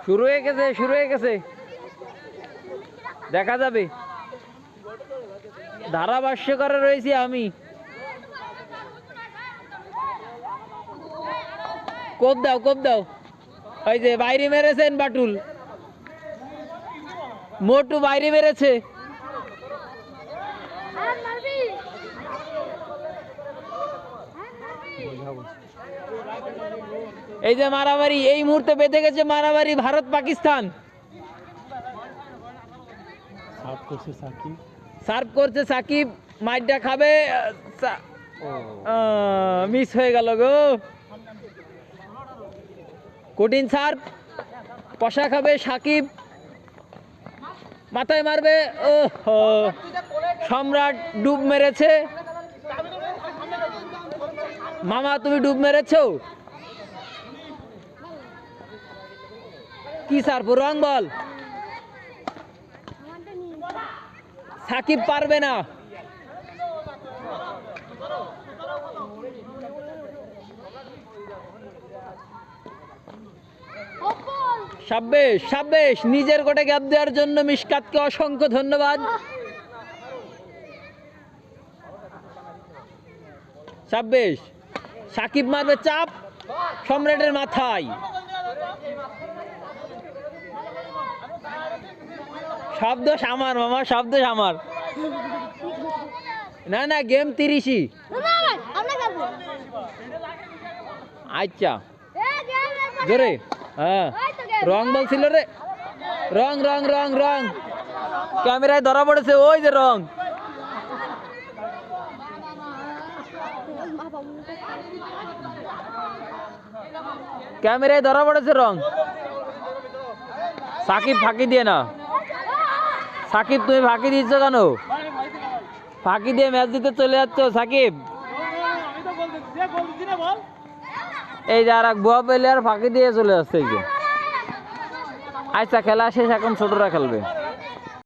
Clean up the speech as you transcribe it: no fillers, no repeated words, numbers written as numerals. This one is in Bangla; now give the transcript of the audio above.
শুরু হয়ে গেছে দেখা যাবে। ধারাভাষ্য করে রয়েছি আমি। কোপ দাও ওই যে বাইরে মেরেছেন বাটুল, মোটু বাইরে মেরেছে। এই যে মারামারি এই মুহূর্তে বেঁধে গেছে, মারামারি ভারত পাকিস্তান। সার্ভ করছে সাকিব, মাইরটা খাবে, মিস হয়ে গেল গো। কঠিন সার্ভ, কষা খাবে সাকিব, মাথায় মারবে। ও সম্রাট ডুব মেরেছে। মামা তুমি ডুব মেরেছো। কি সার্ভ, রং বল। সাকিব পারবে না। সাব্বেশ নিজের কোটে গ্যাপ দেওয়ার জন্য মিশকাতকে অসংখ্য ধন্যবাদ। সাব্বেশ, সাকিব মারবে চাপ সম্রাটের মাথায়। শব্দ আমার মামা, শব্দ আমার না গেম 30ই। আচ্ছা জোরে, হ্যাঁ রং বলছিল রে, রং ক্যামেরায় ধরা পড়েছে, ওই যে রং। ক্যামেরায় ধরা পড়েছে রং। সাকিব ফাঁকি দিয়ে না। সাকিব তুমি ফাঁকি দিচ্ছ কেন? ফাঁকি দিয়ে ম্যাচ দিতে চলে যাচ্ছ সাকিব। এই যে আর এক বুয়া প্লেয়ার ফাঁকি দিয়ে চলে যাচ্ছে। এই যে আচ্ছা খেলা শেষ, এখন ছোটরা খেলবে।